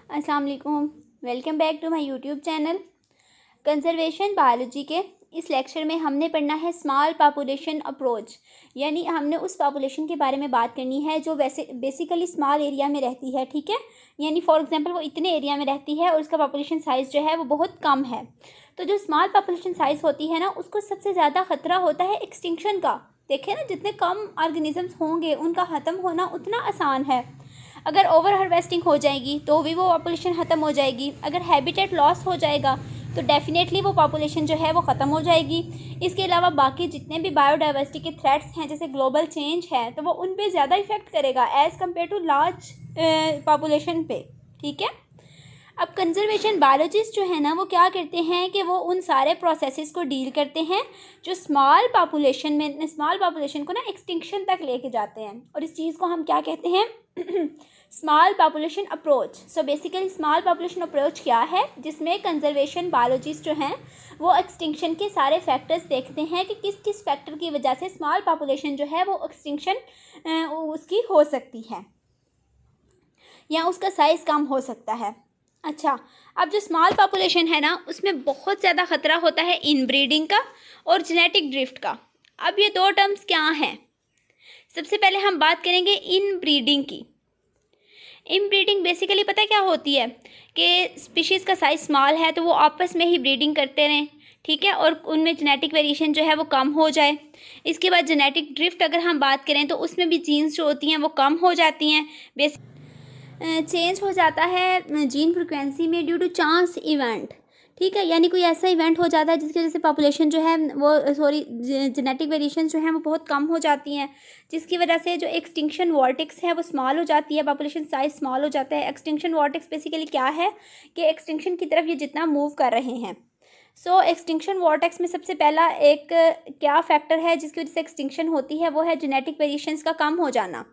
अस्सलाम वालेकुम। Welcome back to my YouTube channel. Conservation biology के इस लेक्चर में हमने पढ़ना है स्मॉल पॉपुलेशन अप्रोच, यानी हमने उस पॉपुलेशन के बारे में बात करनी है जो वैसे बेसिकली स्मॉल एरिया में रहती है। ठीक है, यानी फॉर एग्जांपल वो इतने एरिया में रहती है और उसका पॉपुलेशन साइज़ जो है वो बहुत कम है। तो जो स्मॉल पॉपुलेशन साइज़ होती है ना, उसको सबसे ज़्यादा ख़तरा होता है एक्सटिंक्शन का। देखें ना, जितने कम ऑर्गेनिजम्स होंगे उनका ख़त्म होना उतना आसान है। अगर ओवर हार्वेस्टिंग हो जाएगी तो भी वो पॉपुलेशन ख़त्म हो जाएगी। अगर हैबिटेट लॉस हो जाएगा तो डेफिनेटली वो पॉपुलेशन जो है वो ख़त्म हो जाएगी। इसके अलावा बाकी जितने भी बायोडाइवर्सिटी के थ्रेट्स हैं, जैसे ग्लोबल चेंज है, तो वो उन पे ज़्यादा इफेक्ट करेगा as compared to large population पे। ठीक है, अब कंजर्वेशन बायोलॉजिस्ट जो है ना, वो क्या करते हैं कि वो उन सारे प्रोसेसेस को डील करते हैं जो स्मॉल पॉपुलेशन को ना एक्सटिंक्शन तक लेके जाते हैं। और इस चीज़ को हम क्या कहते हैं? Small population approach. So basically small population approach क्या है, जिसमें कंजर्वेशन बायोलॉजिस्ट जो हैं वो एक्सटिंक्शन के सारे फैक्टर्स देखते हैं कि किस किस फैक्टर की वजह से स्मॉल पॉपुलेशन जो है वो एक्सटिंक्शन उसकी हो सकती है या उसका साइज़ कम हो सकता है। अच्छा, अब जो स्मॉल पॉपुलेशन है ना, उसमें बहुत ज़्यादा ख़तरा होता है इनब्रीडिंग का और जेनेटिक ड्रिफ्ट का। अब ये दो टर्म्स क्या हैं? सबसे पहले हम बात करेंगे इनब्रीडिंग की। इनब्रीडिंग बेसिकली पता है क्या होती है कि स्पीशीज़ का साइज़ स्मॉल है तो वो आपस में ही ब्रीडिंग करते रहें, ठीक है, और उनमें जेनेटिक वेरिएशन जो है वो कम हो जाए। इसके बाद जेनेटिक ड्रिफ्ट अगर हम बात करें तो उसमें भी जीन्स जो होती हैं वो कम हो जाती हैं। चेंज हो जाता है जीन फ्रिक्वेंसी में ड्यू टू चांस इवेंट। ठीक है, यानी कोई ऐसा इवेंट हो जाता है जिसकी वजह से पॉपुलेशन जो है वो जेनेटिक वेरिएशन जो है वो बहुत कम हो जाती हैं, जिसकी वजह से जो एक्सटिंक्शन वॉर्टेक्स है वो स्मॉल हो जाती है, पॉपुलेशन साइज स्मॉल हो जाता है। एक्सटिंक्शन वॉर्टेक्स बेसिकली क्या है कि एक्सटिंक्शन की तरफ ये जितना मूव कर रहे हैं। सो एक्सटिंक्शन वॉर्टेक्स में सबसे पहला एक क्या फैक्टर है जिसकी वजह से एक्सटिंक्शन होती है, वो है जेनेटिक वेरिएशंस का कम हो जाना।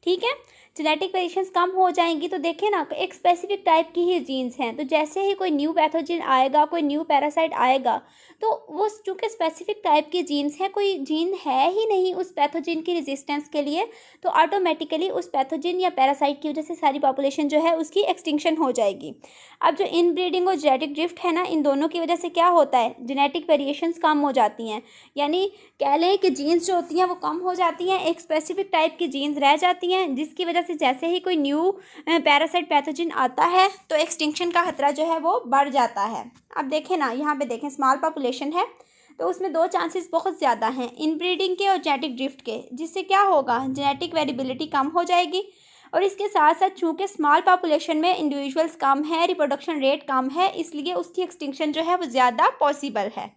ठीक है, जेनेटिक वेरिएशंस कम हो जाएंगी तो देखें ना, एक स्पेसिफिक टाइप की ही जीन्स हैं, तो जैसे ही कोई न्यू पैथोजन आएगा, कोई न्यू पैरासाइट आएगा, तो वो चूँकि स्पेसिफिक टाइप की जीन्स है, कोई जीन है ही नहीं उस पैथोजन की रेजिस्टेंस के लिए, तो ऑटोमेटिकली उस पैथोजन या पैरासाइट की वजह से सारी पॉपुलेशन जो है उसकी एक्सटिंक्शन हो जाएगी। अब जो इनब्रीडिंग और जेनेटिक ड्रिफ्ट है ना, इन दोनों की वजह से क्या होता है, जेनेटिक वेरिएशंस कम हो जाती हैं, यानी कह लें कि जीन्स जो होती हैं वो कम हो जाती हैं, एक स्पेसिफिक टाइप की जीन्स रह जाती हैं, जिसकी वजह से जैसे ही कोई न्यू पैरासाइट पैथोजन आता है तो एक्सटिंक्शन का खतरा जो है वो बढ़ जाता है। अब देखें ना, यहाँ पे देखें स्मॉल पॉपुलेशन है तो उसमें दो चांसेस बहुत ज़्यादा हैं, इनब्रीडिंग के और जेनेटिक ड्रिफ्ट के, जिससे क्या होगा, जेनेटिक वेरिएबिलिटी कम हो जाएगी। और इसके साथ साथ चूँकि स्मॉल पॉपुलेशन में इंडिविजुअल्स कम है, रिप्रोडक्शन रेट कम है, इसलिए उसकी एक्सटिंक्शन जो है वो ज़्यादा पॉसिबल है।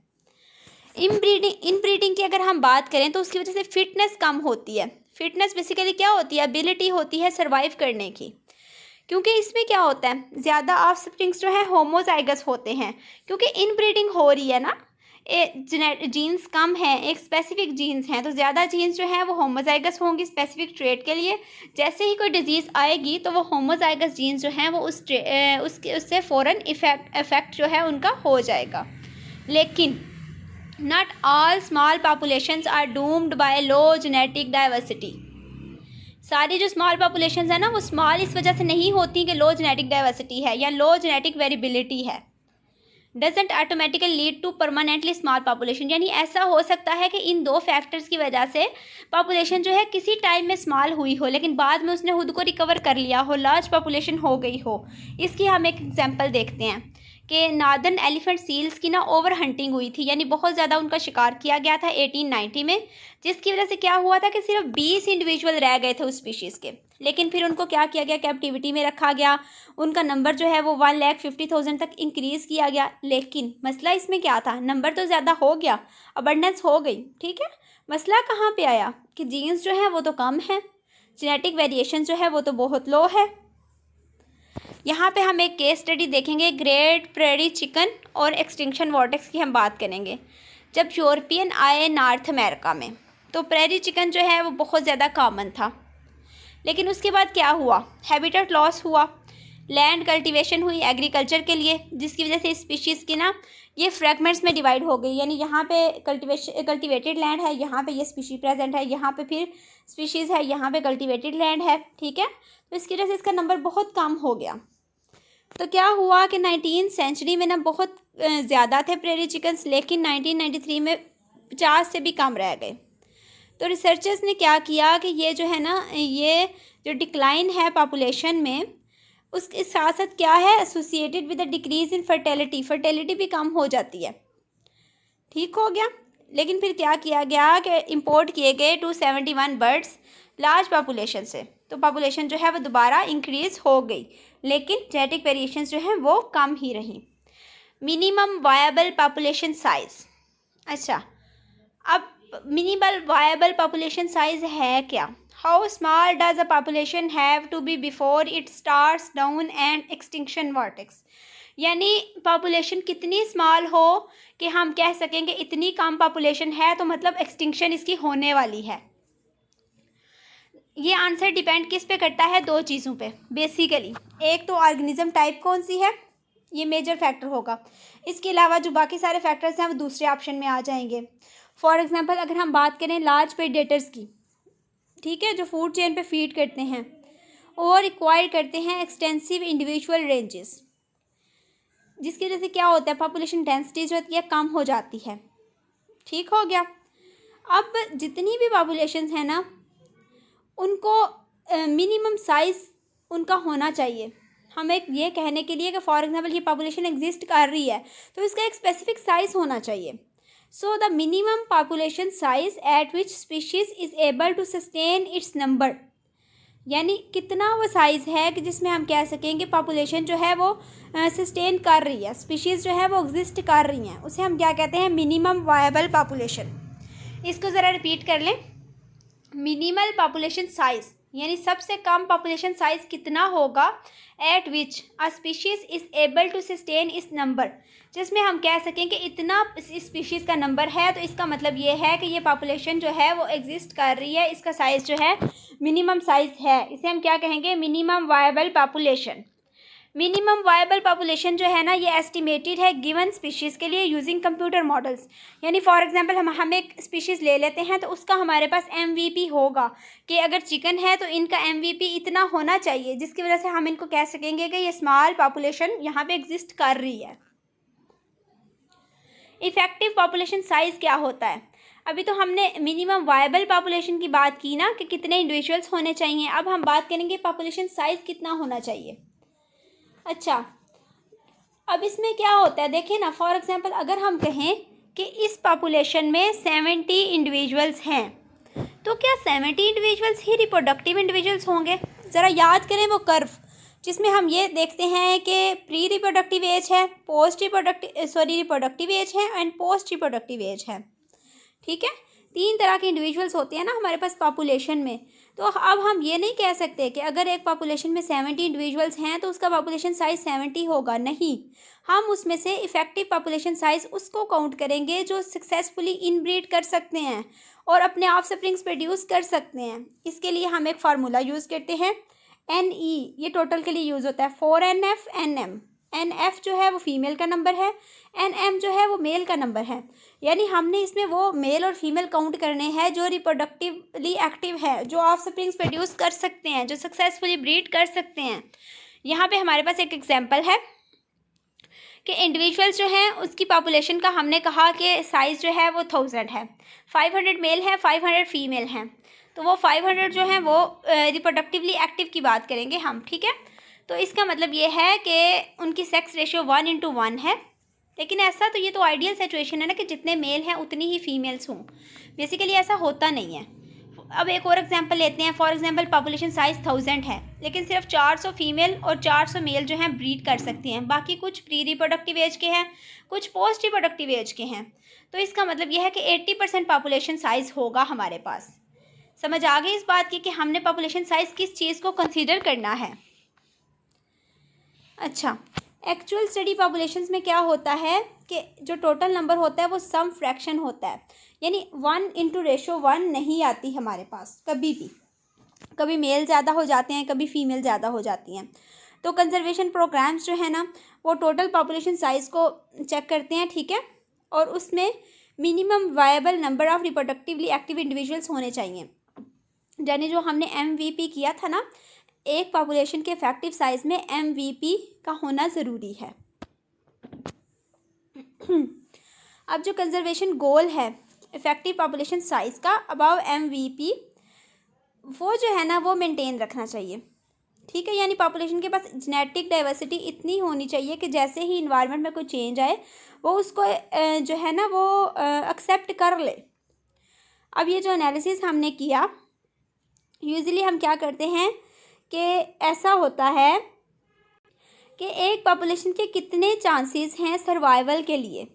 इनब्रीडिंग की अगर हम बात करें तो उसकी वजह से फिटनेस कम होती है। फिटनेस बेसिकली क्या होती है, एबिलिटी होती है सर्वाइव करने की, क्योंकि इसमें क्या होता है, ज़्यादा ऑफस्प्रिंग्स जो है होमोजाइगस होते हैं, क्योंकि इनब्रीडिंग हो रही है ना, जीन्स कम हैं, एक स्पेसिफिक जीन्स हैं, तो ज़्यादा जीन्स जो हैं वो होमोजाइगस होंगी स्पेसिफिक ट्रेट के लिए। जैसे ही कोई डिजीज़ आएगी तो वो होमोजाइगस जीन्स जो हैं वो उससे फ़ौरन इफेक्ट जो है उनका हो जाएगा। लेकिन not all small populations are doomed by low genetic diversity। सारी जो स्मॉल पॉपुलेशंस है ना, वो स्मॉल इस वजह से नहीं होती कि लो जेनेटिक डाइवर्सिटी है या लो जेनेटिक वेरिएबिलिटी है। Doesn't automatically lead to permanently small population, यानी ऐसा हो सकता है कि इन दो फैक्टर्स की वजह से पॉपुलेशन जो है किसी टाइम में स्मॉल हुई हो, लेकिन बाद में उसने खुद को रिकवर कर लिया हो, लार्ज पॉपुलेशन हो गई हो। इसकी हम एक एग्जांपल देखते हैं कि नॉर्दर्न एलिफेंट सील्स की ना ओवर हंटिंग हुई थी, यानी बहुत ज़्यादा उनका शिकार किया गया था 1890 में, जिसकी वजह से क्या हुआ था कि सिर्फ 20 इंडिविजुअल रह गए थे उस स्पीशीज़ के। लेकिन फिर उनको क्या किया गया, कैप्टिविटी में रखा गया, उनका नंबर जो है वो 1,50,000 तक इंक्रीज़ किया गया। लेकिन मसला इसमें क्या था, नंबर तो ज़्यादा हो गया, अबंडेंस हो गई, ठीक है, मसला कहाँ पे आया कि जीन्स जो है वो तो कम है, जेनेटिक वेरिएशन जो है वो तो बहुत लो है। यहाँ पे हम एक केस स्टडी देखेंगे, ग्रेट प्रेरी चिकन और एक्सटिंक्शन वॉर्टेक्स की हम बात करेंगे। जब यूरोपियन आए नॉर्थ अमेरिका में तो प्रेरी चिकन जो है वो बहुत ज़्यादा कॉमन था, लेकिन उसके बाद क्या हुआ, हैबिटेट लॉस हुआ, लैंड कल्टीवेशन हुई एग्रीकल्चर के लिए, जिसकी वजह से स्पीशीज़ की ना ये फ्रैगमेंट्स में डिवाइड हो गई, यानी यहाँ पे कल्टीवेटेड लैंड है, यहाँ पे ये स्पीशीज प्रेजेंट है, यहाँ पे फिर स्पीशीज़ है, यहाँ पे कल्टीवेटेड लैंड है, ठीक है, तो इसकी वजह से इसका नंबर बहुत कम हो गया। तो क्या हुआ कि 19th सेंचुरी में ना बहुत ज़्यादा थे प्रेरी चिकन्स, लेकिन 1993 में 50 से भी कम रह गए। तो रिसर्चर्स ने क्या किया कि ये जो है ना, ये जो डिक्लाइन है पॉपुलेशन में, उसके साथ साथ क्या है, associated with the decrease in fertility, fertility भी कम हो जाती है। ठीक हो गया। लेकिन फिर क्या किया गया कि इंपोर्ट किए गए 271 बर्ड्स लार्ज पॉपुलेशन से, तो पॉपुलेशन जो है वो दोबारा इंक्रीज हो गई, लेकिन जेनेटिक वेरिएशंस जो हैं वो कम ही रही। Minimum viable population size. अच्छा, अब मिनिमल वायबल पॉपुलेशन साइज है क्या? How small does a population have to be before it starts down and extinction vortex, यानी पॉपुलेशन कितनी स्मॉल हो कि हम कह सकेंगे इतनी कम पॉपुलेशन है तो मतलब एक्सटिंक्शन इसकी होने वाली है। ये आंसर डिपेंड किस पे करता है? दो चीज़ों पे बेसिकली। एक तो ऑर्गेनिज्म टाइप कौन सी है, ये मेजर फैक्टर होगा। इसके अलावा जो बाकी सारे फैक्टर्स हैं वो दूसरे ऑप्शन में आ जाएंगे। फॉर एग्जांपल अगर हम बात करें लार्ज प्रेडेटर्स की, ठीक है, जो फूड चेन पे फीड करते हैं और रिक्वायर करते हैं एक्सटेंसिव इंडिविजुअल रेंजेस, जिसकी वजह से क्या होता है, पॉपुलेशन डेंसिटी जो होती है कम हो जाती है। ठीक हो गया। अब जितनी भी पॉपुलेशन है ना, उनको मिनिमम साइज़ उनका होना चाहिए। हमें ये कहने के लिए कि फॉर एग्जांपल ये पॉपुलेशन एग्जिस्ट कर रही है तो इसका एक स्पेसिफिक साइज़ होना चाहिए। So the minimum population size at which species is able to sustain its number, यानी कितना वो साइज़ है कि जिसमें हम कह सकेंगे पॉपुलेशन जो है वो सस्टेन कर रही है, स्पीशीज़ जो है वो एग्जिस्ट कर रही हैं, उसे हम क्या कहते हैं? Minimum viable population. इसको ज़रा रिपीट कर लें। मिनिमल पॉपुलेशन साइज यानी सबसे कम पॉपुलेशन साइज कितना होगा, at which a species is able to sustain its number, जिसमें हम कह सकें कि इतना इस स्पीशीज़ का नंबर है, तो इसका मतलब ये है कि ये पॉपुलेशन जो है वो एग्जिस्ट कर रही है, इसका साइज़ जो है मिनिमम साइज़ है, इसे हम क्या कहेंगे? Minimum viable population. Minimum viable population जो है ना, ये एस्टिमेटेड है गिवन स्पीशीज़ के लिए यूजिंग कंप्यूटर मॉडल्स, यानी फॉर एग्जांपल हम एक स्पीशीज़ ले लेते हैं तो उसका हमारे पास एमवीपी होगा कि अगर चिकन है तो इनका एमवीपी इतना होना चाहिए, जिसकी वजह से हम इनको कह सकेंगे कि ये स्मॉल पॉपुलेशन यहाँ पे एग्जिस्ट कर रही है। इफ़ेक्टिव पॉपुलेशन साइज़ क्या होता है? अभी तो हमने मिनिमम वायबल पॉपुलेशन की बात की ना कि कितने इंडिविजुअल्स होने चाहिए, अब हम बात करेंगे पॉपुलेशन साइज़ कितना होना चाहिए। अच्छा, अब इसमें क्या होता है, देखिए ना, फॉर एग्जांपल अगर हम कहें कि इस पॉपुलेशन में 70 इंडिविजुअल्स हैं, तो क्या 70 इंडिविजुअल्स ही रिप्रोडक्टिव इंडिविजुअल्स होंगे? ज़रा याद करें वो कर्व जिसमें हम ये देखते हैं कि प्री रिप्रोडक्टिव एज है, रिप्रोडक्टिव एज है एंड पोस्ट रिप्रोडक्टिव एज है। ठीक है, 3 तरह के इंडिविजुअल्स होते हैं ना हमारे पास पॉपुलेशन में। तो अब हम ये नहीं कह सकते कि अगर एक पॉपुलेशन में 70 इंडिविजुअल्स हैं तो उसका पॉपुलेशन साइज़ 70 होगा, नहीं। हम उसमें से इफ़ेक्टिव पॉपुलेशन साइज़ उसको काउंट करेंगे जो सक्सेसफुली इनब्रीड कर सकते हैं और अपने आप स्प्रिंग्स प्रोड्यूस कर सकते हैं। इसके लिए हम एक फार्मूला यूज़ करते हैं, NE, ये टोटल के लिए यूज़ होता है, 4NF NM। NF जो है वो फीमेल का नंबर है, NM जो है वो मेल का नंबर है, यानी हमने इसमें वो मेल और फीमेल काउंट करने हैं जो रिप्रोडक्टिवली एक्टिव है, जो ऑफ स्प्रिंग्स प्रोड्यूस कर सकते हैं, जो सक्सेसफुली ब्रीड कर सकते हैं। यहाँ पे हमारे पास एक एग्जांपल है कि इंडिविजुअल्स जो हैं उसकी पॉपुलेशन का हमने कहा कि साइज़ जो है वो 1000 है, 500 मेल है, 500 फीमेल हैं, तो वो 500 जो हैं वो रिप्रोडक्टिवली एक्टिव की बात करेंगे हम। ठीक है, तो इसका मतलब ये है कि उनकी सेक्स रेशियो 1:1 है, लेकिन ऐसा तो ये तो आइडियल सिचुएशन है ना कि जितने मेल हैं उतनी ही फीमेल्स हों। बेसिकली ऐसा होता नहीं है। अब एक और एग्जांपल लेते हैं, फॉर एग्जांपल पॉपुलेशन साइज़ 1000 है, लेकिन सिर्फ 400 फीमेल और 400 मेल जो हैं ब्रीड कर सकती हैं, बाकी कुछ प्री रिप्रोडक्टिव एज के हैं, कुछ पोस्ट रिप्रोडक्टिव एज के हैं। तो इसका मतलब यह है कि 80% पॉपुलेशन साइज़ होगा हमारे पास। समझ आ गई इस बात की कि हमने पॉपुलेशन साइज़ किस चीज़ को कंसीडर करना है। अच्छा, एक्चुअल स्टडी पॉपुलेशंस में क्या होता है कि जो टोटल नंबर होता है वो सम फ्रैक्शन होता है, यानी 1:1 नहीं आती हमारे पास कभी भी। कभी मेल ज़्यादा हो जाते हैं, कभी फीमेल ज़्यादा हो जाती हैं। तो कंजर्वेशन प्रोग्राम्स जो है ना वो टोटल पॉपुलेशन साइज़ को चेक करते हैं, ठीक है, और उसमें minimum viable number of reproductively active individuals होने चाहिए, यानी जो हमने MVP किया था ना, एक पॉपुलेशन के इफेक्टिव साइज़ में MVP का होना ज़रूरी है। अब जो कंजर्वेशन गोल है इफ़ेक्टिव पॉपुलेशन साइज़ का अबाव MVP, वो जो है ना वो मेंटेन रखना चाहिए। ठीक है, यानी पॉपुलेशन के पास जेनेटिक डाइवर्सिटी इतनी होनी चाहिए कि जैसे ही इन्वायरमेंट में कोई चेंज आए वो उसको जो है ना वो एक्सेप्ट कर ले। अब ये जो एनालिसिस हमने किया, यूजुअली हम क्या करते हैं कि ऐसा होता है कि एक पॉपुलेशन के कितने चांसेस हैं सर्वाइवल के लिए।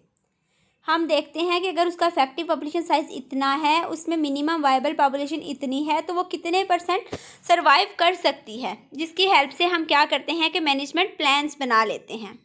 हम देखते हैं कि अगर उसका इफेक्टिव पॉपुलेशन साइज़ इतना है, उसमें मिनिमम वायबल पॉपुलेशन इतनी है, तो वो कितने % सर्वाइव कर सकती है, जिसकी हेल्प से हम क्या करते हैं कि मैनेजमेंट प्लान्स बना लेते हैं।